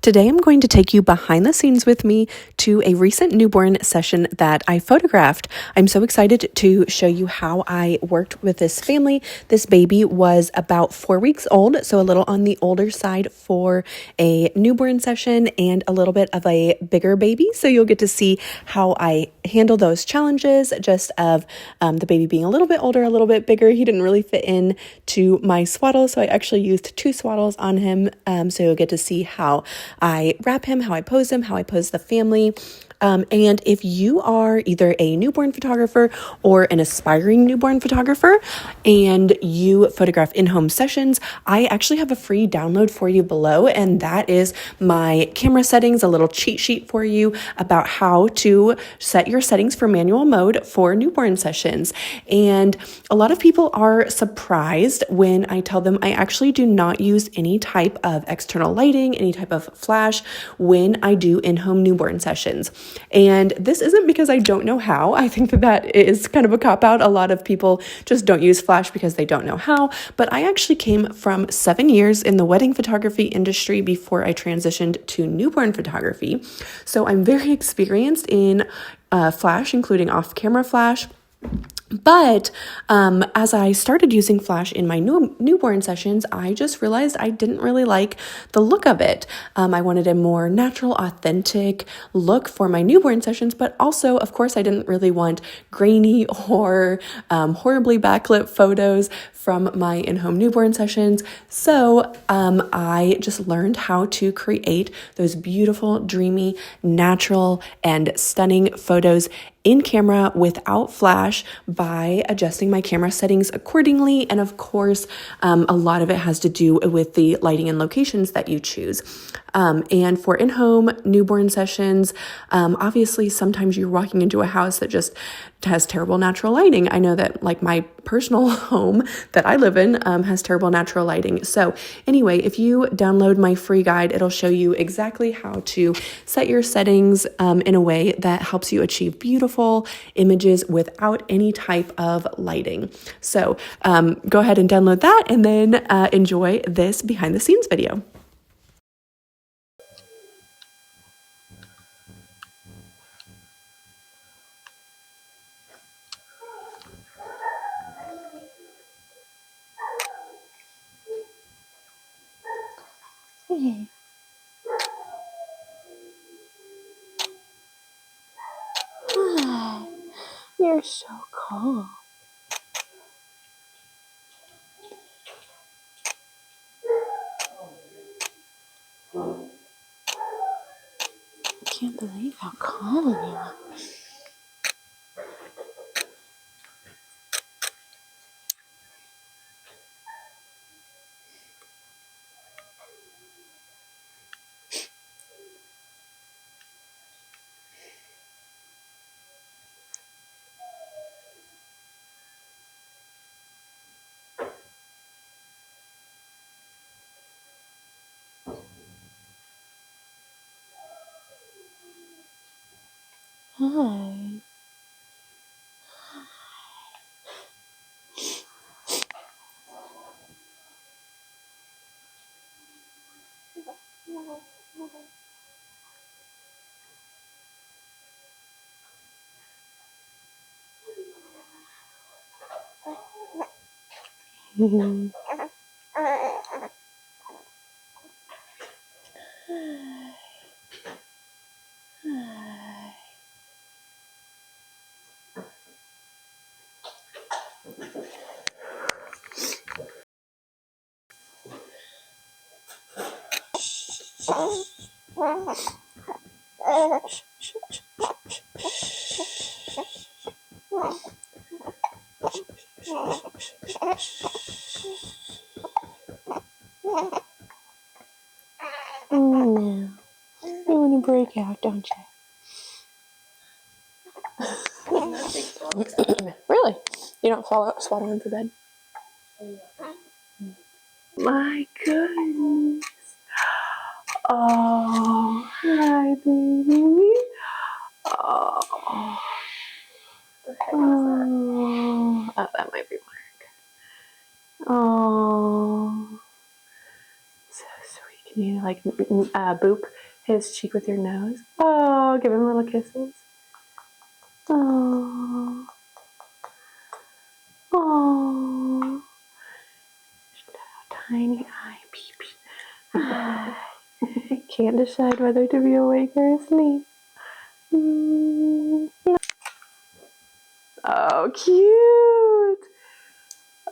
Today, I'm going to take you behind the scenes with me to a recent newborn session that I photographed. I'm so excited to show you how I worked with this family. This baby was about 4 weeks old, so a little on the older side for a newborn session and a little bit of a bigger baby. So you'll get to see how I handle those challenges just of the baby being a little bit older, a little bit bigger. He didn't really fit in to my swaddle, so I actually used 2 swaddles on him. So you'll get to see how I wrap him, how I pose him, how I pose the family. And if you are either a newborn photographer or an aspiring newborn photographer and you photograph in-home sessions, I actually have a free download for you below, and that is my camera settings, a little cheat sheet for you about how to set your settings for manual mode for newborn sessions. And a lot of people are surprised when I tell them I actually do not use any type of external lighting, any type of flash when I do in-home newborn sessions. And this isn't because I don't know how. I think that is kind of a cop-out. A lot of people just don't use flash because they don't know how. But I actually came from 7 years in the wedding photography industry before I transitioned to newborn photography. So I'm very experienced in flash, including off-camera flash. But as I started using flash in my newborn sessions, I just realized I didn't really like the look of it. I wanted a more natural, authentic look for my newborn sessions, but also, of course, I didn't really want grainy or horribly backlit photos from my in-home newborn sessions. So I just learned how to create those beautiful, dreamy, natural, and stunning photos in camera without flash by adjusting my camera settings accordingly. And of course, a lot of it has to do with the lighting and locations that you choose. And for in-home newborn sessions, obviously sometimes you're walking into a house that just has terrible natural lighting. I know that like my personal home that I live in has terrible natural lighting. So anyway, if you download my free guide, it'll show you exactly how to set your settings in a way that helps you achieve beautiful images without any type of lighting. So go ahead and download that and then enjoy this behind the scenes video. Hey. You're so calm. I can't believe how calm you are. Hi. No. You want to break out, don't you? Really? You don't swaddle him for bed? My goodness. Oh, hi, baby. Oh. Oh, that might be Mark. Oh, so sweet. Can you like boop his cheek with your nose? Oh, give him little kisses. Oh. Oh. Tiny eye. Peep. Can't decide whether to be awake or asleep. Oh, cute.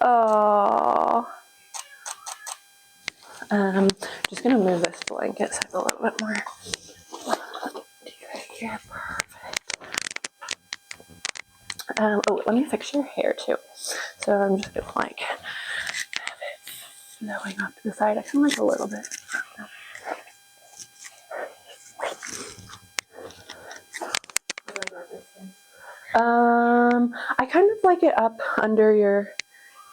Oh. Just gonna move this blanket so I have a little bit more. You're perfect. Oh, let me fix your hair too. So I'm just gonna like have it flowing off to the side. I can like a little bit. I kind of like it up under your.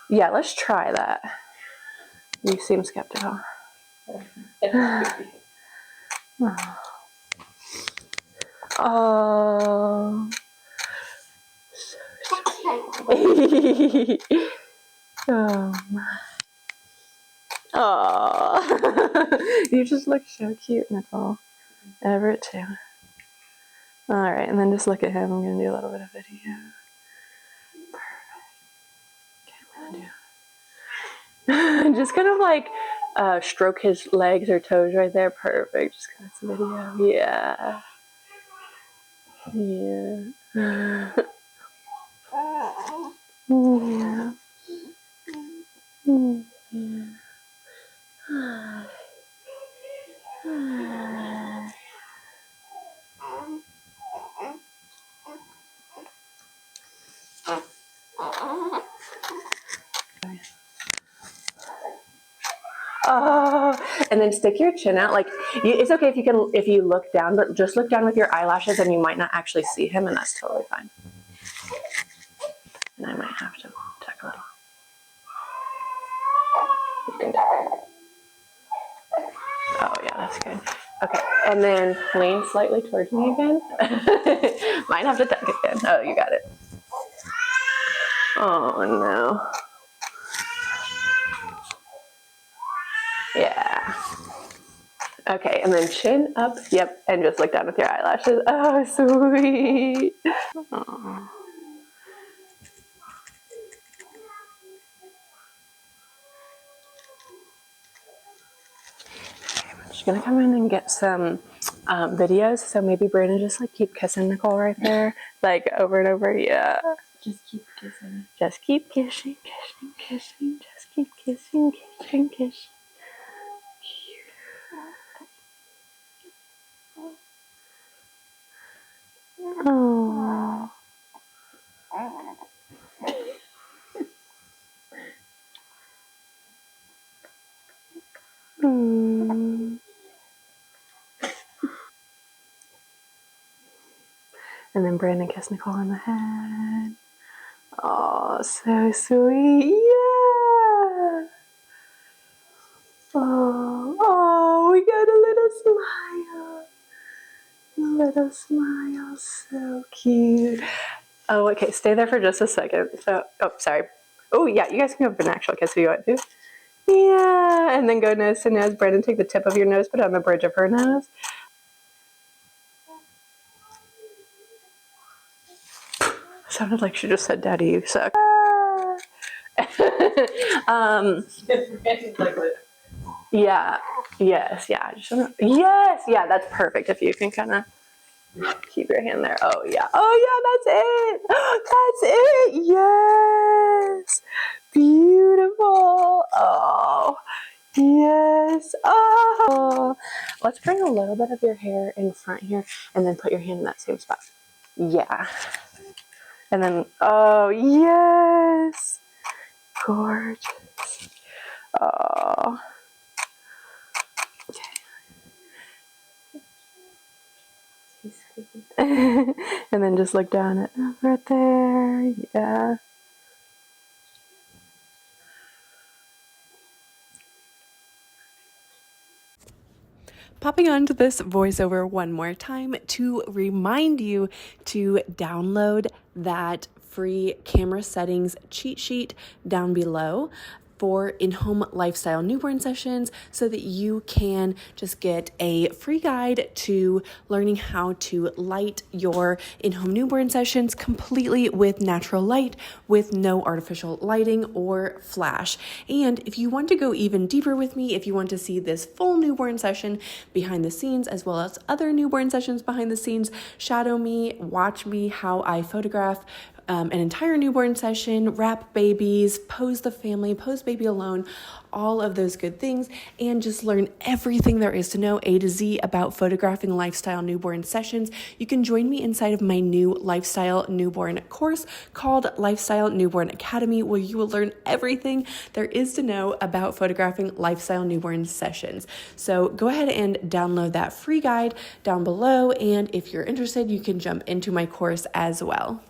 Yeah, let's try that. You seem skeptical. Oh. Oh my. Oh. You just look so cute, Nicole. Everett too. Alright, and then just look at him. I'm gonna do a little bit of video. Perfect. Okay, I'm gonna do. Just kind of like stroke his legs or toes right there. Perfect. Just kind of some video. Yeah. Yeah. Yeah. Oh, and then stick your chin out. Like it's okay if you look down, but just look down with your eyelashes, and you might not actually see him, and that's totally fine. And I might have to tuck a little. You can tuck. Oh yeah, that's good. Okay, and then lean slightly towards me again. Might have to tuck again. Oh, you got it. Oh no. Yeah. Okay, and then chin up. Yep, and just look down with your eyelashes. Oh, sweet. Oh. I'm just gonna come in and get some videos. So maybe Brandon just like keep kissing Nicole right there, like over and over. Yeah. Just keep kissing. Just keep kissing, kissing, kissing. Just keep kissing, kissing, kissing. Oh. And then Brandon kissed Nicole on the head. Oh, so sweet. Yeah. Oh, we got a little smile. A little smile. So cute. Oh, okay. Stay there for just a second. So, oh, sorry. Oh, yeah. You guys can go for an actual kiss if you want to. Yeah. And then go nose to nose. Brandon, take the tip of your nose, put it on the bridge of her nose. Sounded like she just said, "Daddy, you suck." Yeah. Yes. Yeah. Yes. Yeah. That's perfect. If you can kind of keep your hand there. Oh yeah. Oh yeah. That's it. That's it. Yes. Beautiful. Oh. Yes. Oh. Let's bring a little bit of your hair in front here, and then put your hand in that same spot. Yeah. And then, oh, yes. Gorgeous. Oh. Okay. And then just look down at right there. Yeah. Popping onto this voiceover one more time to remind you to download that free camera settings cheat sheet down below. for in-home lifestyle newborn sessions so that you can just get a free guide to learning how to light your in-home newborn sessions completely with natural light, with no artificial lighting or flash. And if you want to go even deeper with me, if you want to see this full newborn session behind the scenes, as well as other newborn sessions behind the scenes, shadow me, watch me how I photograph an entire newborn session, wrap babies, pose the family, pose baby alone, all of those good things, and just learn everything there is to know A to Z about photographing lifestyle newborn sessions. You can join me inside of my new lifestyle newborn course called Lifestyle Newborn Academy, where you will learn everything there is to know about photographing lifestyle newborn sessions. So go ahead and download that free guide down below, and if you're interested, you can jump into my course as well.